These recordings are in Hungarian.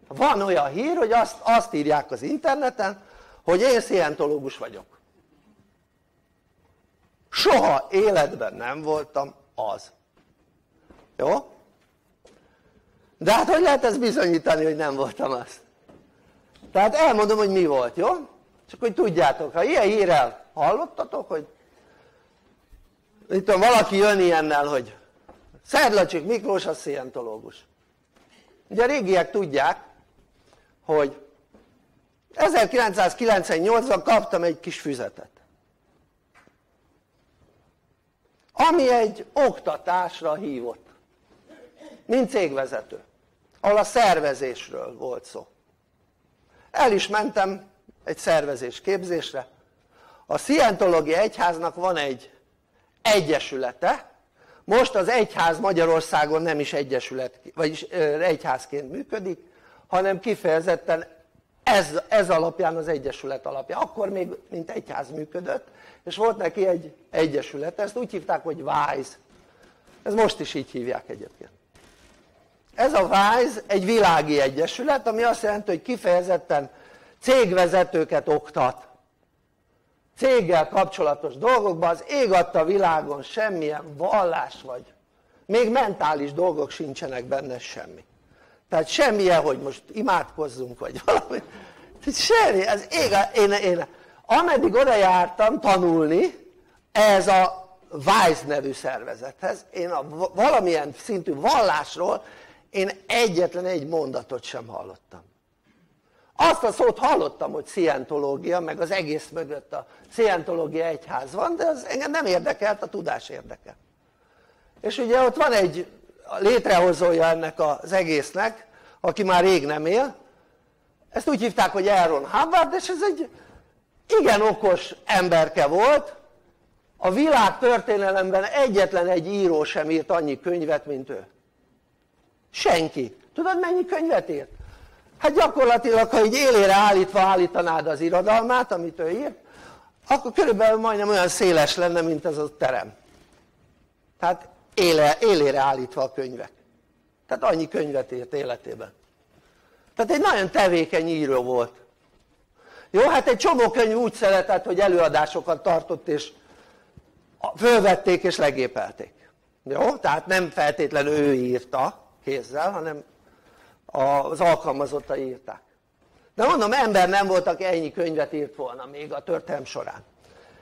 Van olyan hír, hogy azt írják az interneten, hogy én szientológus vagyok. Soha életben nem voltam az. Jó? De hát hogy lehet ezt bizonyítani, hogy nem voltam az? Tehát elmondom, hogy mi volt, jó? Csak hogy tudjátok, ha ilyen hírrel hallottatok, hogy itt tudom, valaki jön ilyennel, hogy Szedlacsik Miklós a szientológus. Ugye a régiek tudják, hogy 1998-ban kaptam egy kis füzetet, ami egy oktatásra hívott, mint cégvezető, ahol a szervezésről volt szó. El is mentem egy szervezésképzésre. A Szientológiai Egyháznak van egy egyesülete, most az egyház Magyarországon nem is egyesület, vagyis egyházként működik, hanem kifejezetten ez alapján, az egyesület alapján. Akkor még mint egyház működött, és volt neki egy egyesület, ezt úgy hívták, hogy WISE. Ez most is így hívják egyébként. Ez a WISE egy világi egyesület, ami azt jelenti, hogy kifejezetten cégvezetőket oktat. Céggel kapcsolatos dolgokban, az ég adta világon semmilyen vallás vagy, még mentális dolgok sincsenek benne, semmi. Tehát semmilyen, hogy most imádkozzunk vagy valami, semmi, ez ég, ameddig oda jártam tanulni ez a WISE nevű szervezethez, én a valamilyen szintű vallásról én egyetlen egy mondatot sem hallottam. Azt a szót hallottam, hogy szientológia, meg az egész mögött a Szientológiai Egyház van, de az engem nem érdekelt, a tudás érdekel. És ugye ott van egy létrehozója ennek az egésznek, aki már rég nem él, ezt úgy hívták, hogy Aaron Hubbard, és ez egy igen okos emberke volt. A világ történelemben egyetlen egy író sem írt annyi könyvet, mint ő. Senki. Tudod, mennyi könyvet írt? Hát gyakorlatilag, ha így élére állítva állítanád az irodalmát, amit ő írt, akkor körülbelül majdnem olyan széles lenne, mint ez a terem. Tehát élére állítva a könyvek. Tehát annyi könyvet írt életében. Tehát egy nagyon tevékeny író volt. Jó, hát egy csomó könyv úgy szeretett, hogy előadásokat tartott, és fölvették és legépelték. Jó, tehát nem feltétlenül ő írta kézzel, hanem az alkalmazottai írták. De mondom, ember nem volt, aki ennyi könyvet írt volna még a történelem során.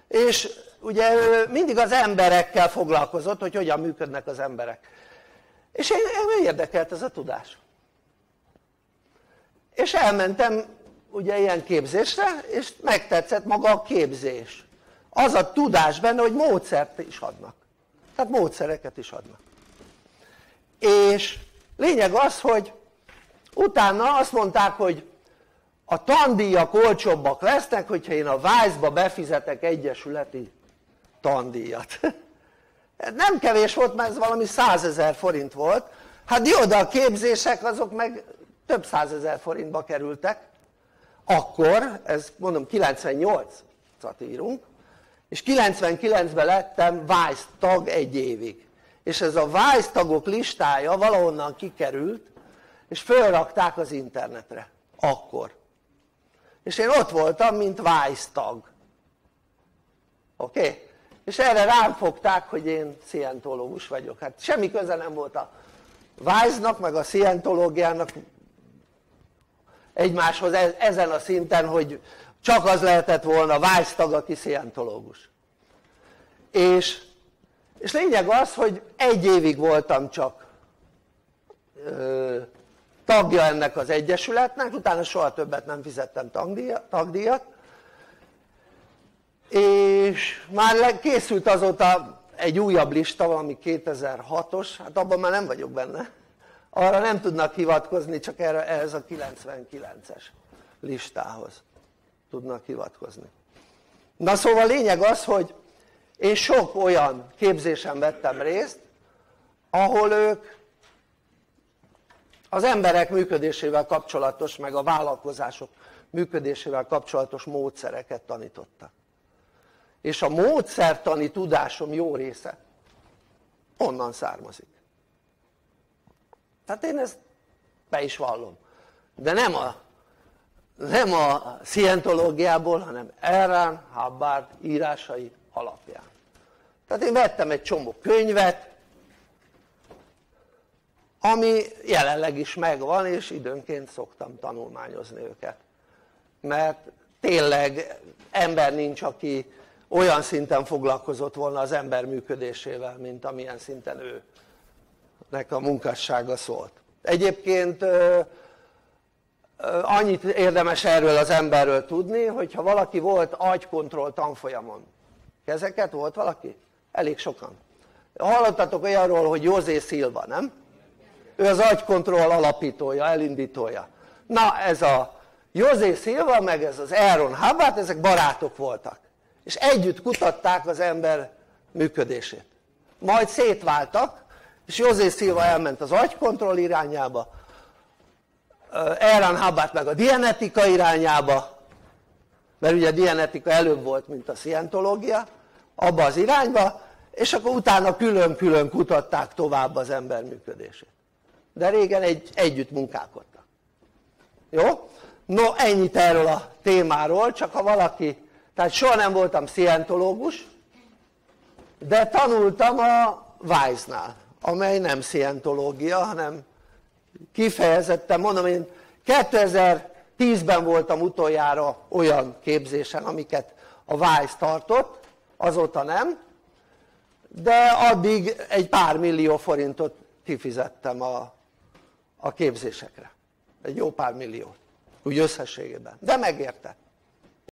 És ugye mindig az emberekkel foglalkozott, hogy hogyan működnek az emberek. És engem érdekelt ez a tudás. És elmentem ugye ilyen képzésre, és megtetszett maga a képzés. Az a tudás benne, hogy módszert is adnak. Tehát módszereket is adnak. És lényeg az, hogy utána azt mondták, hogy a tandíjak olcsóbbak lesznek, hogyha én a WISE-ba befizetek egyesületi tandíjat. Nem kevés volt, mert ez valami 100 000 forint volt. Hát jó, de a képzések azok meg több 100 000 forintba kerültek. Akkor, ez mondom 98-at írunk, és 99-ben lettem WISE tag egy évig. És ez a WISE tagok listája valahonnan kikerült, és fölrakták az internetre. Akkor. És én ott voltam, mint WISE tag. Oké? És erre rám fogták, hogy én szientológus vagyok. Hát semmi köze nem volt a WISE-nak, meg a szientológiának egymáshoz ezen a szinten, hogy csak az lehetett volna WISE tag, aki szientológus. És lényeg az, hogy egy évig voltam csak tagja ennek az egyesületnek, utána soha többet nem fizettem tagdíjat, és már készült azóta egy újabb lista, valami 2006-os, hát abban már nem vagyok benne, arra nem tudnak hivatkozni, csak ehhez a 99-es listához tudnak hivatkozni. Na szóval lényeg az, hogy én sok olyan képzésen vettem részt, ahol ők az emberek működésével kapcsolatos, meg a vállalkozások működésével kapcsolatos módszereket tanítottak. És a módszertani tudásom jó része onnan származik. Tehát én ezt be is vallom. de nem a szientológiából, hanem Errán Hubbard írásai alapján. Tehát én vettem egy csomó könyvet, ami jelenleg is megvan, és időnként szoktam tanulmányozni őket, mert tényleg ember nincs, aki olyan szinten foglalkozott volna az ember működésével, mint amilyen szinten őnek a munkássága szólt. Egyébként annyit érdemes erről az emberről tudni, hogyha valaki volt agykontroll tanfolyamon. Kezeket volt valaki? Elég sokan. Hallottatok olyanról, hogy José Silva, nem? Ő az agykontroll alapítója, elindítója. Na ez a José Silva meg ez az Errán Hubbard, ezek barátok voltak. És együtt kutatták az ember működését. Majd szétváltak, és José Silva elment az agykontroll irányába, Errán Hubbard meg a dianetika irányába, mert ugye a dianetika előbb volt, mint a szientológia, abba az irányba, és akkor utána külön-külön kutatták tovább az ember működését. De régen együtt munkálkodtak. Jó? No, ennyit erről a témáról, csak ha valaki, tehát soha nem voltam szientológus, de tanultam a Wise-nál, amely nem szientológia, hanem kifejezetten, mondom, én 2010-ben voltam utoljára olyan képzésen, amiket a Wise tartott, azóta nem, de addig egy pár millió forintot kifizettem a képzésekre, egy jó pár milliót, úgy összességében, de megérte.